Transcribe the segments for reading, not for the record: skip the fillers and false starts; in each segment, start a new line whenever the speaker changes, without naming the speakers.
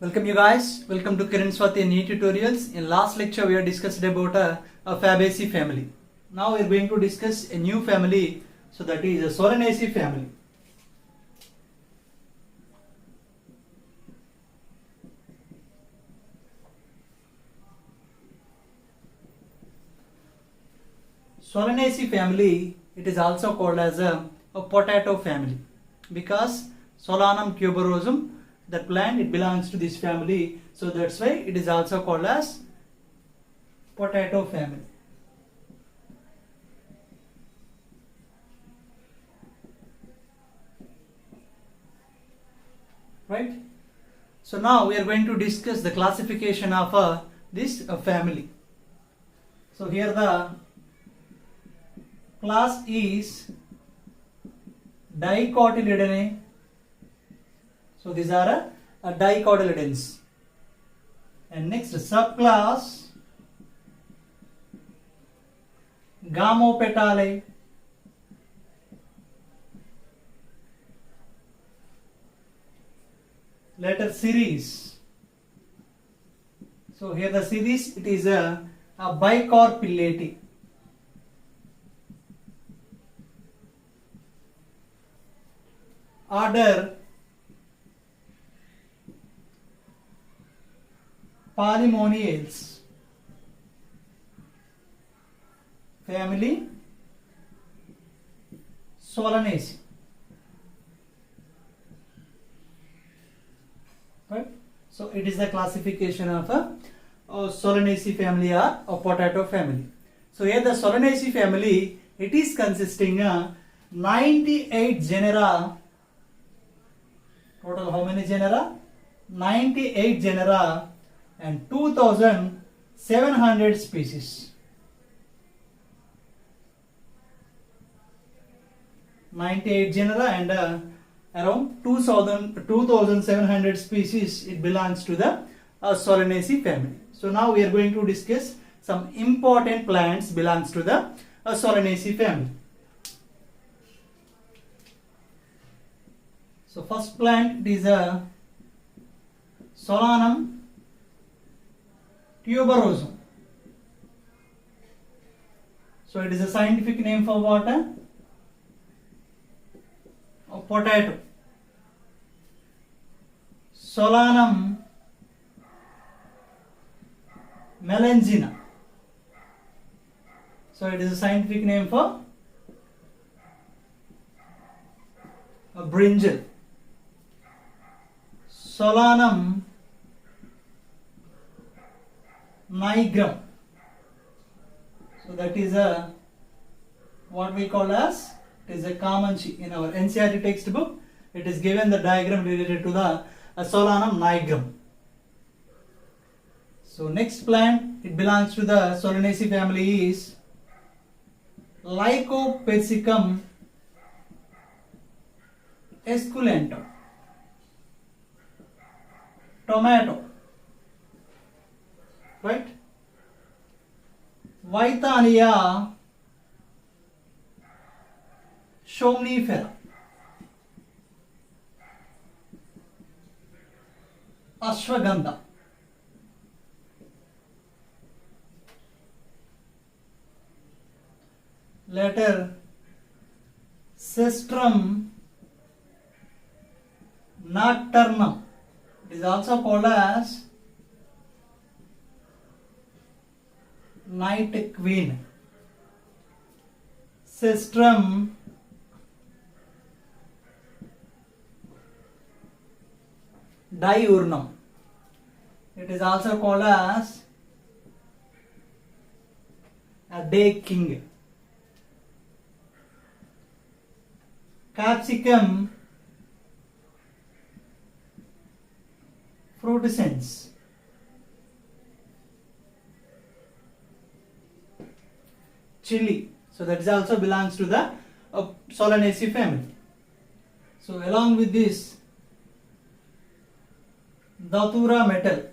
Welcome you guys. Welcome to Kiran Swati NEET tutorials. In last lecture we have discussed about a Fabaceae family. Now we are going to discuss a new family, so that is a Solanaceae family. Solanaceae family, it is also called as a potato family because Solanum tuberosum, that plant, it belongs to this family, so that's why it is also called as potato family. Right? So now we are going to discuss the classification of this family. So here the class is Dicotyledonnae. So these are dicotyledons. And next subclass Gamopetalae. Letter series. So here the series, it is a Bicarpellate. Order Polemoniales. Family Solanaceae. Right? So it is the classification of a Solanaceae family or a potato family. So here the Solanaceae family, it is consisting of 98 genera. Total how many genera? 98 genera and 2700 species. 98 genera and around 2700 species, it belongs to the Solanaceae family. So now we are going to discuss some important plants belongs to the Solanaceae family. So first plant is a Solanum tuberosum. So it is a scientific name for what? A potato. Solanum melangina. So it is a scientific name for a brinjal. Solanum nigrum. So that is a what we call as, it is a common in our NCERT textbook. It is given the diagram related to the Solanum nigrum. So next plant, it belongs to the Solanaceae family, is Lycopersicum esculentum. Tomato. Right? Withania somnifera. Ashwagandha. Letter Cestrum nocturnum. It is also called as night queen. Cestrum diurnum. It is also called as a day king. Capsicum frutescens. Chili. So that is also belongs to the Solanaceae family. So along with this, Datura metal,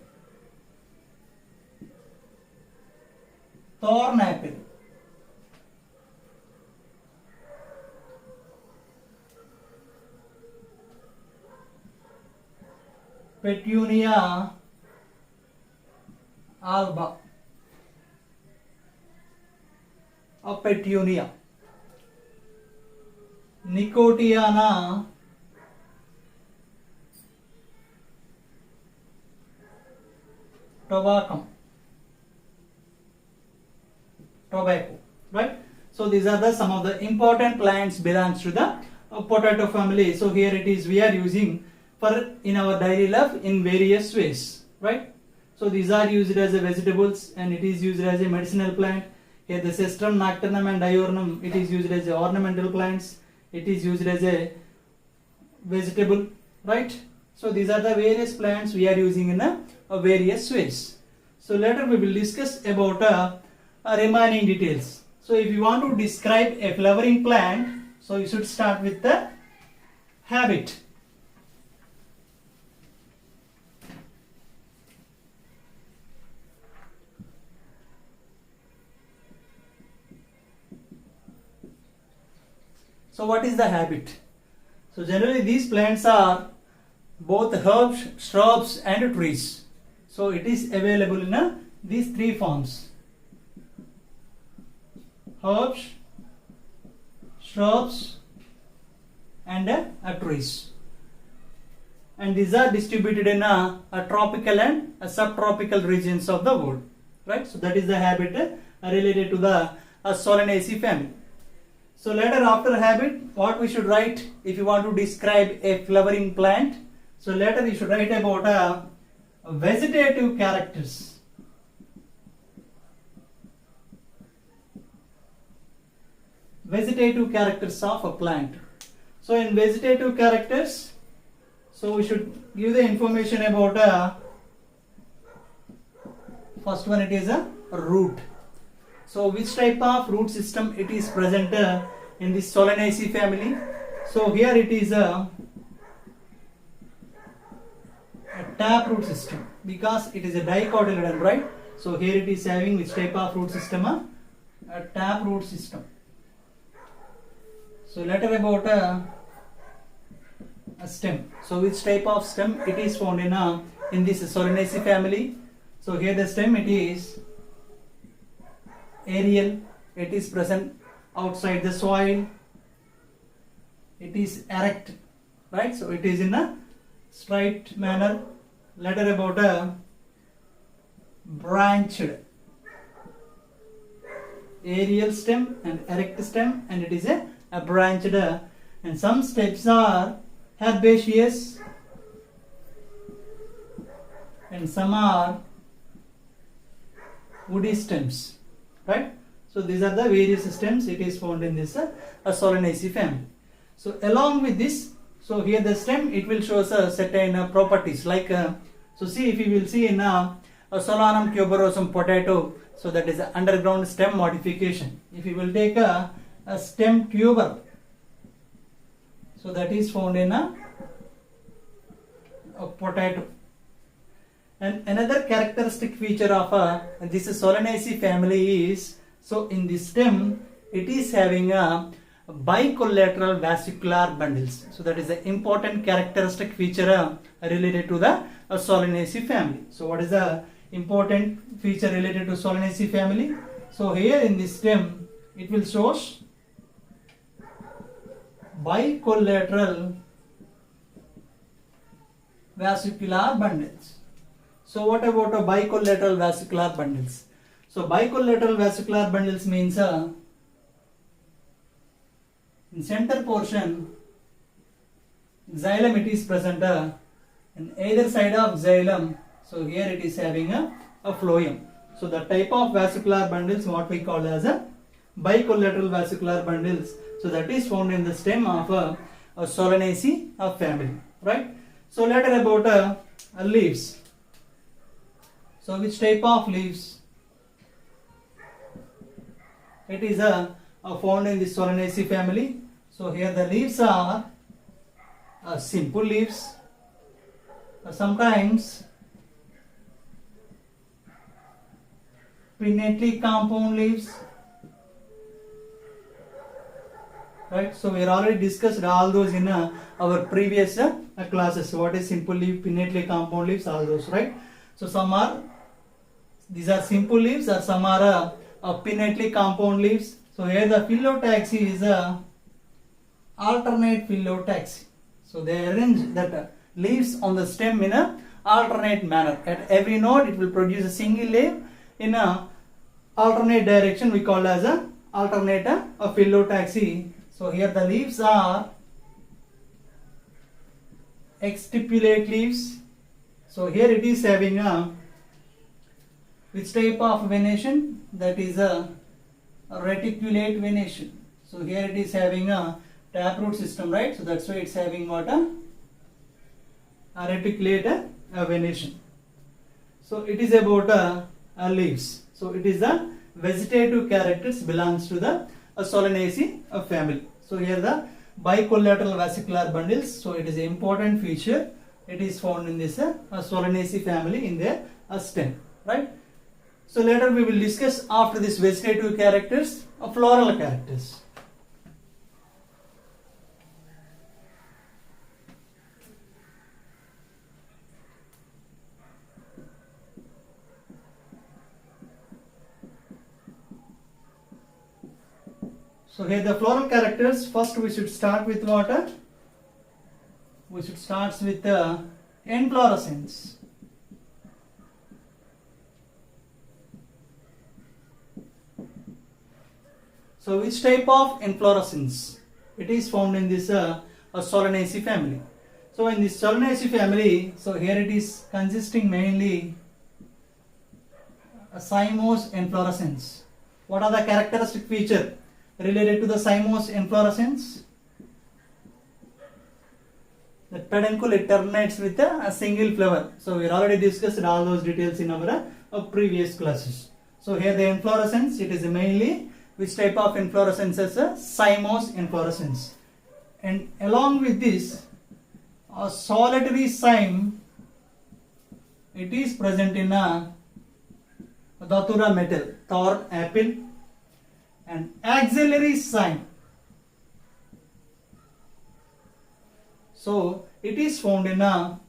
thorn apple, Petunia alba, a petunia. Nicotiana tabacum, tobacco, right? So these are the some of the important plants belongs to the potato family. So here it is, we are using for in our daily life in various ways, right? So these are used as a vegetables and it is used as a medicinal plant. Here the Cestrum, Nocturnum and Diurnum, it is used as a ornamental plants. It is used as a vegetable, right? So these are the various plants we are using in a various ways. So later we will discuss about remaining details. So if you want to describe a flowering plant, so you should start with the habit. So what is the habit? So generally these plants are both herbs, shrubs and trees. So it is available in these three forms: herbs, shrubs and trees. And these are distributed in a tropical and subtropical regions of the world, right? So that is the habit related to the Solanaceae family. So later after habit, what we should write if you want to describe a flowering plant? So later you should write about vegetative characters. Vegetative characters of a plant. So in vegetative characters, so we should give the information about first one, it is a root. So which type of root system it is present in this Solanaceae family? So here it is a taproot system because it is a dicotyledon, right? So here it is having which type of root system? A taproot system. So later about a stem. So which type of stem it is found in this Solanaceae family? So here the stem it is aerial, it is present outside the soil, it is erect, right? So it is in a straight manner. Later about a branched, aerial stem and erect stem, and it is a branched, and some stems are herbaceous and some are woody stems, right? So these are the various stems it is found in this Solanaceae family. So along with this, so here the stem it will show us certain properties like so see, if you will see in a Solanum tuberosum potato, so that is a underground stem modification. If you will take a stem tuber, so that is found in a potato. And another characteristic feature of this Solanaceae family is, so in the stem it is having a bicollateral vesicular bundles. So that is an important characteristic feature related to the Solanaceae family. So what is the important feature related to Solanaceae family? So here in this stem it will show bicollateral vesicular bundles. So what about a bicollateral vesicular bundles? So bicollateral vesicular bundles means in center portion xylem it is present in either side of xylem. So here it is having a phloem. So the type of vesicular bundles what we call as a bicollateral vesicular bundles. So that is found in the stem of a Solanaceae family, right? So later about leaves. So which type of leaves? It is found in the Solanaceae family. So here the leaves are simple leaves, sometimes pinnately compound leaves, right? So we already discussed all those in our previous classes. What is simple leaf, pinnate leaf, compound leaves, all those, right? So some are, these are simple leaves, or some are pinnate leaf, compound leaves. So here the phyllotaxy is a alternate phyllotaxy. So they arrange that leaves on the stem in a alternate manner. At every node it will produce a single leaf in a alternate direction, we call as a alternate a phyllotaxy. So here the leaves are exstipulate leaves. So here it is having a which type of venation? That is a reticulate venation. So here it is having a taproot system, right? So that's why it's having what a reticulate venation. So it is about leaves. So it is the vegetative characters belongs to the Solanaceae family. So here the bicollateral vesicular bundles. So it is an important feature. It is found in this Solanaceae family in their stem, right? So later we will discuss after this vegetative characters, floral characters. So here the floral characters, first we should start with what? We should start with inflorescence. So which type of inflorescence? It is found in this Solanaceae family. So in this Solanaceae family, so here it is consisting mainly a cymose inflorescence. What are the characteristic feature related to the cymose inflorescence? The peduncle, it terminates with a single flower. So we already discussed all those details in our previous classes. So here the inflorescence, it is mainly which type of inflorescence as a cymose inflorescence. And along with this, a solitary cyme, it is present in a datura metal, thorn apple, and axillary cyme. So it is found in a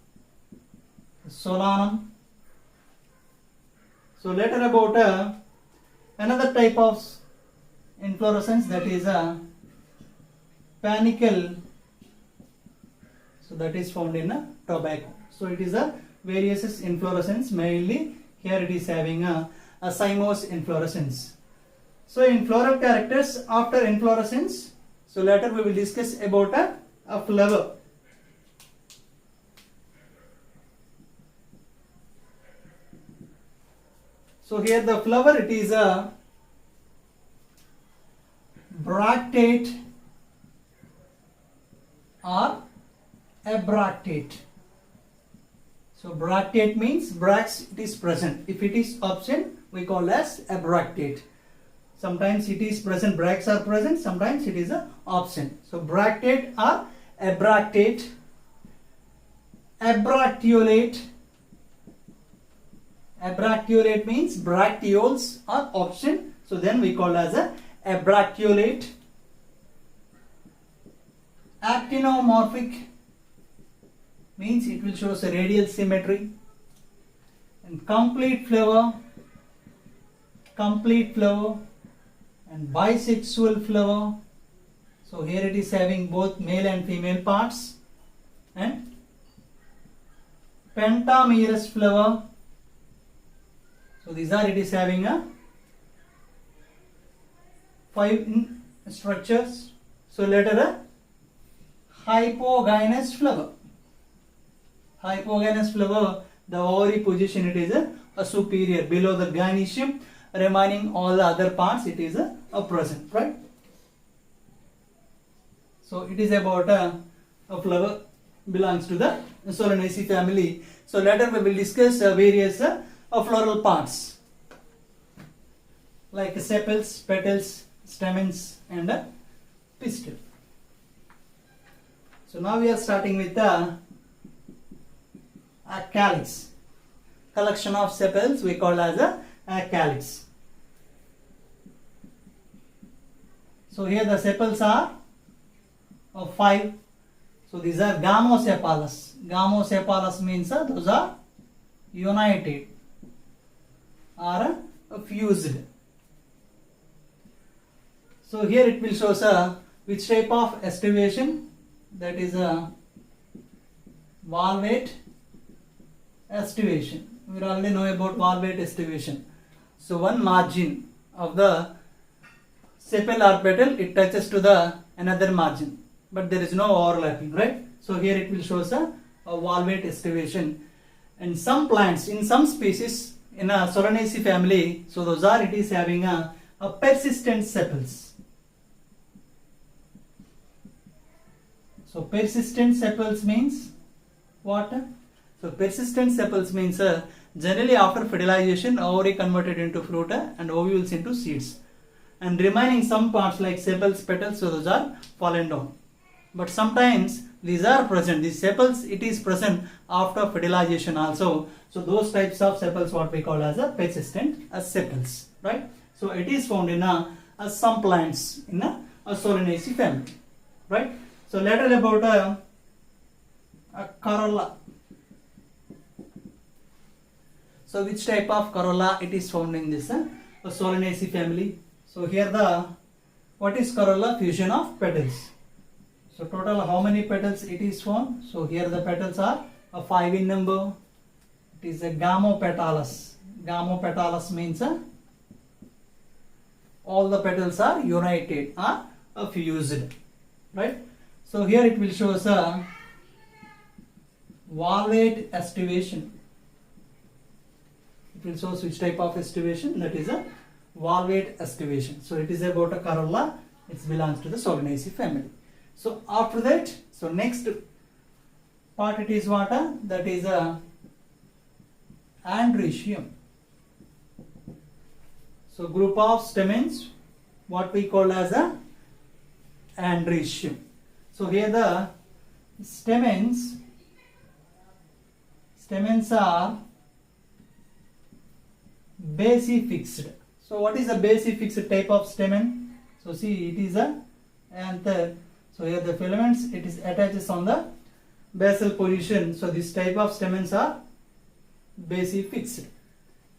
solanum. So later about another type of inflorescence, that is a panicle. So that is found in a tobacco. So it is a various inflorescence, mainly here it is having a cymose inflorescence. So in floral characters, after inflorescence, so later we will discuss about a flower. So here the flower, it is a bractate or abractate. So bractate means brax, it is present. If it is absent, we call as abractate. Sometimes it is present, bracts are present, sometimes it is absent. So bractate or abractate, abracteolate. Abracteolate means bracteoles are absent, so then we call as a abracteolate. Actinomorphic means it will show a radial symmetry. And complete flower, and bisexual flower. So here it is having both male and female parts. And pentamerous flower. So these are, it is having a 5 structures. So later a hypogynous flower. Hypogynous flower, the ovary position, it is a superior, below the gynoecium, remaining all the other parts, it is a present, right? So it is about a flower belongs to the Solanaceae family. So later we will discuss various floral parts like sepals, petals, stamens, and pistil. So now we are starting with a calyx. Collection of sepals we call as a calyx. So here the sepals are 5. So these are gamocephalous. Gamocephalous means those are united or fused. So here it will show which type of estivation, that is a valvate estivation. We already know about valvate estivation. So one margin of the sepal or petal, it touches to the another margin, but there is no overlapping, right? So here it will show a valvate estivation. And some plants, in some species in a Solanaceae family, so those are, it is having a persistent sepals. So persistent sepals means what? So persistent sepals means generally after fertilization, ovary converted into fruit and ovules into seeds, and remaining some parts like sepals, petals, so those are fallen down. But sometimes these are present, these sepals, it is present after fertilization also. So those types of sepals what we call as a persistent sepals, right? So it is found in some plants in a Solanaceae family, right? So later about a corolla. So which type of corolla it is found in this Solanaceae family? So here what is corolla? Fusion of petals. So total how many petals it is found? So here the petals are 5 in number. It is a gamopetalous. Gamopetalous means all the petals are united or fused, right? So here it will show us a valvate estivation. It will show us which type of estivation, that is a valvate estivation. So it is about a corolla, it belongs to the Solanaceae family. So after that, so next part it is what? That is a androecium. So group of stamens, what we call as a androecium. So here the stamens are basifixed. So what is a basifixed type of stamen? So see, it is a anther. So here the filaments, it is attaches on the basal position. So this type of stamens are basifixed.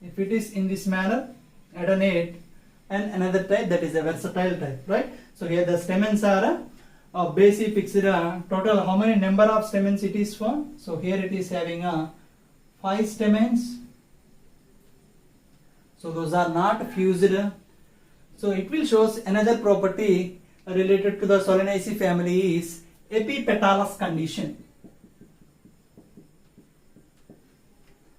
If it is in this manner, adonate, and another type, that is a versatile type, right? So here the stamens are basifixed. Total how many number of stamens it is found? So here it is having 5 stamens. So those are not fused. So it will show another property related to the Solanaceae family is epipetalous condition.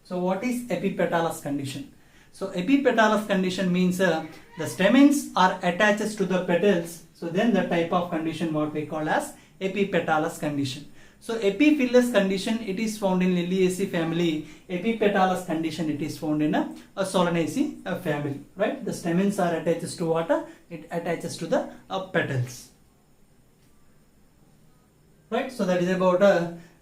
So what is epipetalous condition? So epipetalous condition means the stamens are attached to the petals. So then the type of condition what we call as epipetalous condition. So epiphyllous condition, it is found in Liliaceae family. Epipetalous condition, it is found in a Solanaceae family, right? The stamens are attached to what? It attaches to the petals, right? So that is about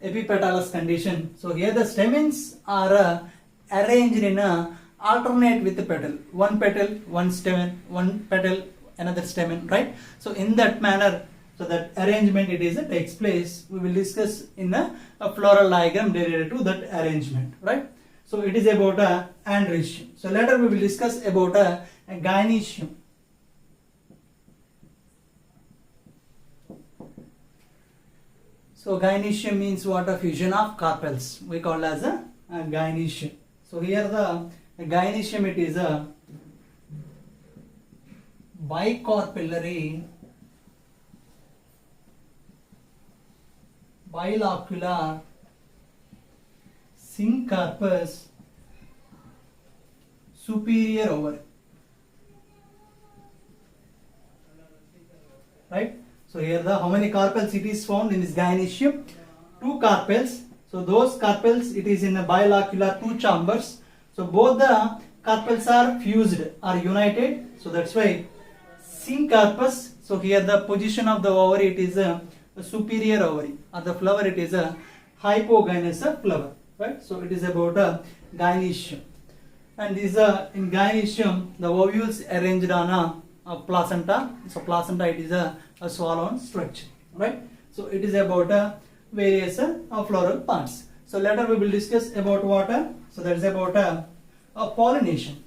epipetalous condition. So here the stamens are arranged in a alternate with the petal. One petal, one stamen, one petal, another stamen, right? So in that manner, so that arrangement it is takes place. We will discuss in a floral diagram related to that arrangement, right? So it is about androecium. So later we will discuss about a gynoecium. So gynoecium means what? A fusion of carpels. We call as a gynoecium. So here the gynoecium, it is a bicarpellary bilocular syncarpous superior ovary, right? So here the how many carpels it is found in this gynoecium? 2 carpels. So those carpels, it is in a bilocular 2 chambers. So both the carpels are fused or united. So that's why syncarpous. So here the position of the ovary, it is a superior ovary, or the flower, it is a hypogynous flower, right? So it is about a gynoecium, and this in gynoecium the ovules arranged on a placenta. So placenta, it is a swallow structure, right? So it is about various floral parts. So later we will discuss about what. So that is about pollination.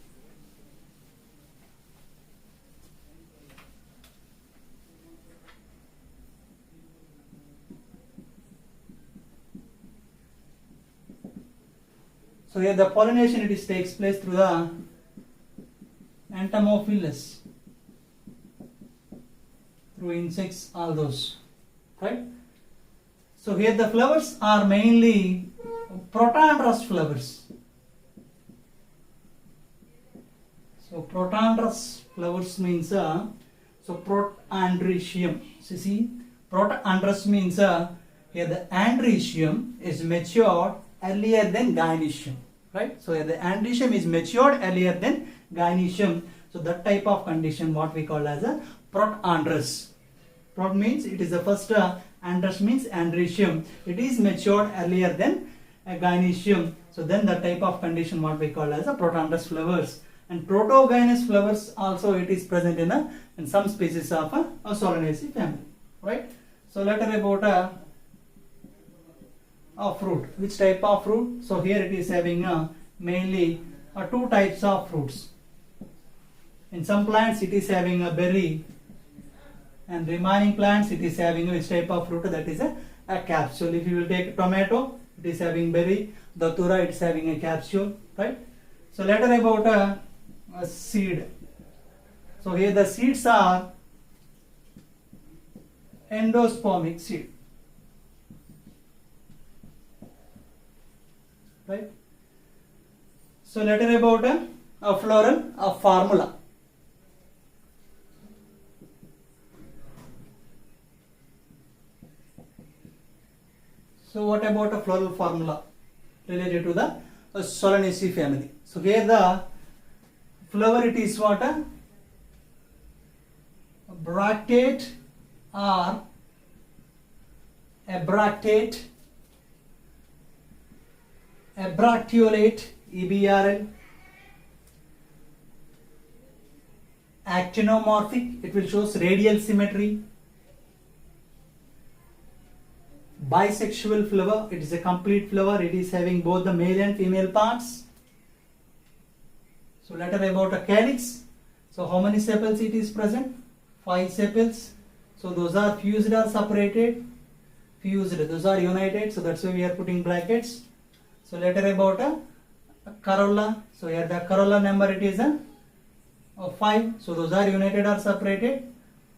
So here the pollination takes place through the entomophilus, through insects, all those, right? So here the flowers are mainly protandrous flowers. So protandrous flowers means so protandricium. So see, protandrous means here the andricium is matured earlier than gynoecium, right? So here the andricium is matured earlier than gynoecium. So that type of condition what we call as a protandrous. Prot means it is the first, androus means andricium. It is matured earlier than gynoecium. So then the type of condition what we call as a protandrous flowers. And protogynous flowers also it is present in some species of a Solanaceae family, right? So later about a fruit. Which type of fruit? So here it is having mainly two types of fruits. In some plants it is having a berry, and remaining plants it is having which type of fruit? That is a capsule. If you will take tomato, it is having berry. Datura, it is having a capsule, right? So later about a seed. So here the seeds are endospermic seed, right? So later about a floral formula. So what about a floral formula related to the Solanaceae family? So here the flower it is what? Bractate or abractate, abracteolate, EBRL, actinomorphic, it will shows radial symmetry. Bisexual flower, it is a complete flower, it is having both the male and female parts. So later about a calyx. So how many sepals it is present? 5 sepals. So those are fused or separated? Fused, those are united, so that's why we are putting brackets. So later about a corolla. So here the corolla number it is a 5. So those are united or separated?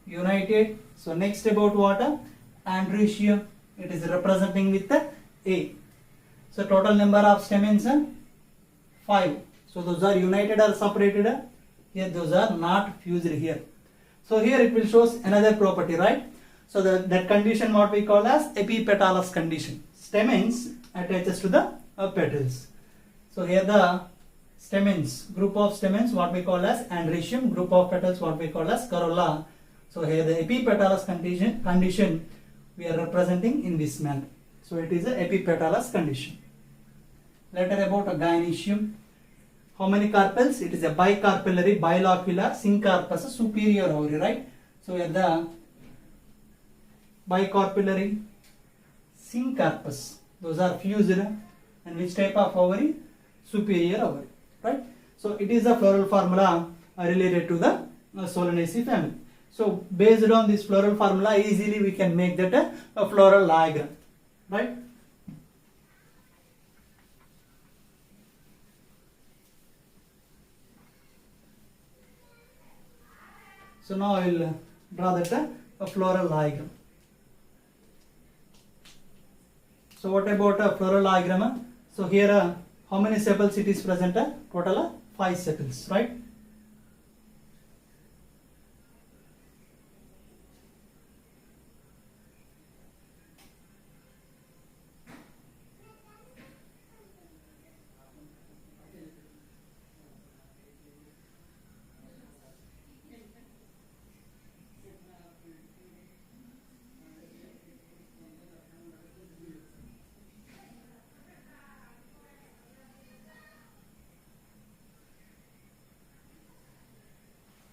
United. So next about what? Andrecium. It is representing with the A. So total number of stamens 5. So those are united or separated? Here those are not fused here. So here it will shows another property, right? So that condition what we call as epipetalous condition. Stamens attaches to the petals. So here the stamens, group of stamens what we call as andrecium, group of petals what we call as corolla. So here the epipetalous condition we are representing in this manner. So it is a epipetalous condition. Later about a gynoecium. How many carpels? It is a bicarpellary, bilocular, syncarpous, superior ovary, right? So here the bicarpellary, syncarpous, those are fused, and which type of ovary? Superior ovary, right? So it is a floral formula related to the Solanaceae family. So based on this floral formula, easily we can make that a floral diagram, right? So now I will draw that a floral diagram. So what about a floral diagram? So here how many sepals it is present? Total 5 sepals, right?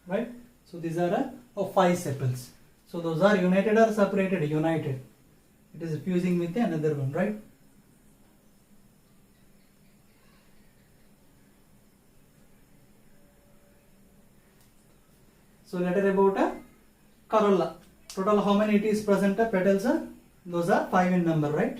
Right? So these are 5 sepals. So those are united or separated? United. It is fusing with another one, right? So later about a corolla. Total how many it is present petals are? Those are 5 in number, right?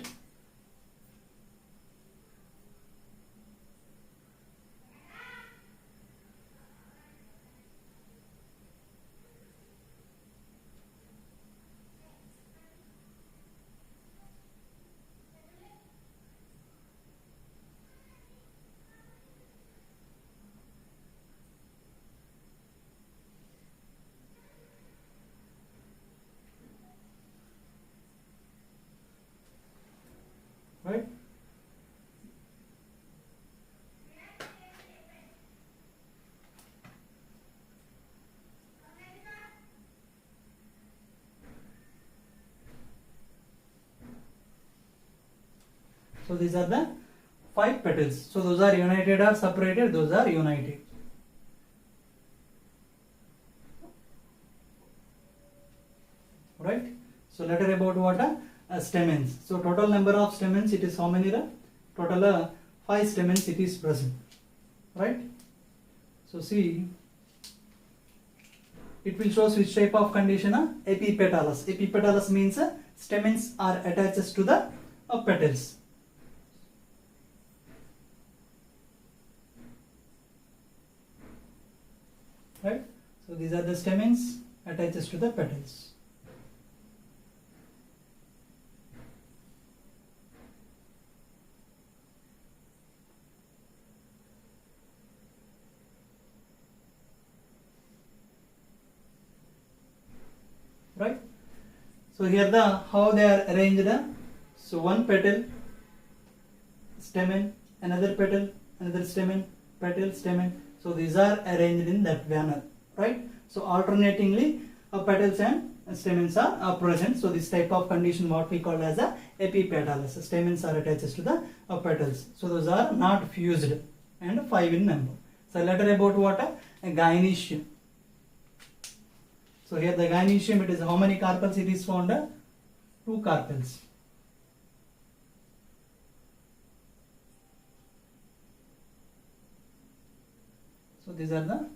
Right? So these are the 5 petals. So those are united or separated? Those are united. Right? So later about what? Stamens. So total number of stamens, it is how many? Total 5 stamens it is present. Right? So see, it will show which type of condition? Epipetalous. Epipetalous means stamens are attached to the petals. Right? So these are the stamens attached to the petals. Right? So here how they are arranged. So one petal, stamen, another petal, another stamen, petal, stamen. So these are arranged in that manner, right? So alternatingly, petals and stamens are present. So this type of condition what we call as a epipetalous. Stamens are attached to the petals. So those are not fused and 5 in number. So later about what? A gynoecium. So here the gynoecium, it is how many carpels it is found? 2 carpels. So these are the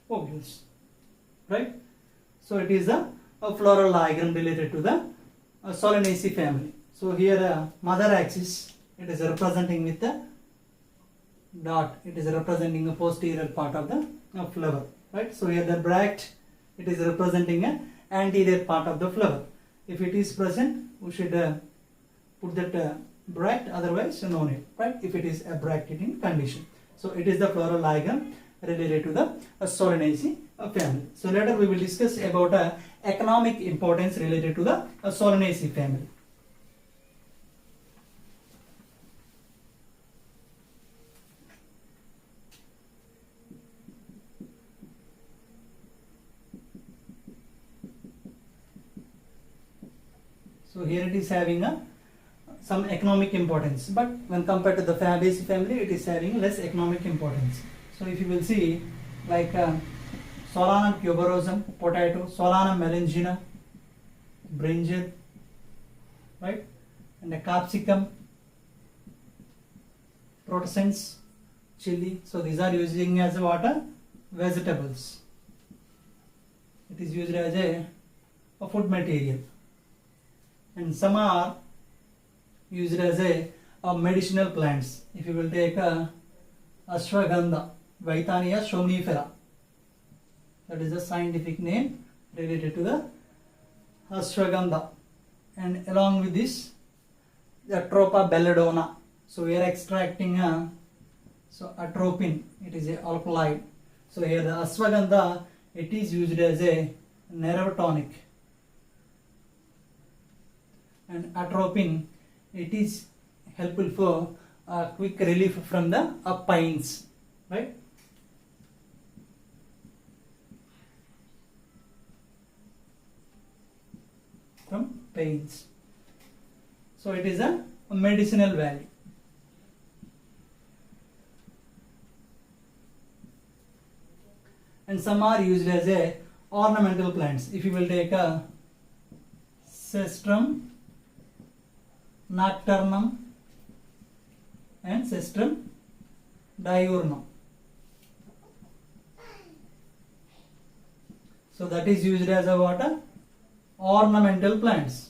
ovules, right? So it is a floral diagram related to the Solanaceae family. So here mother axis, it is representing with the dot. It is representing the posterior part of the flower, right? So here the bract, it is representing an anterior part of the flower. If it is present, we should put that bract, otherwise no need, right? If it is a bracted in condition. So it is the floral diagram related to the Solanaceae family. So later we will discuss about economic importance related to the Solanaceae family. So here it is having some economic importance, but when compared to the Fabaceae family, it is having less economic importance. So if you will see, like Solanum tuberosum, potato, Solanum melangina, brinjal, right, and the capsicum, protosense, chili. So these are using as what? Vegetables. It is used as a food material. And some are used as a medicinal plants. If you will take ashwagandha, Vaitania somnifera, that is a scientific name related to the ashwagandha. And along with this, the Atropa belladonna. So we are extracting so atropine, it is a alkaloid. So here the ashwagandha, it is used as a nerve tonic. And atropine, it is helpful for quick relief from the pains, right? From pains. So it is a medicinal value. And some are used as a ornamental plants. If you will take a Cestrum nocturnum and Cestrum diurnum. So that is used as a what? Ornamental plants.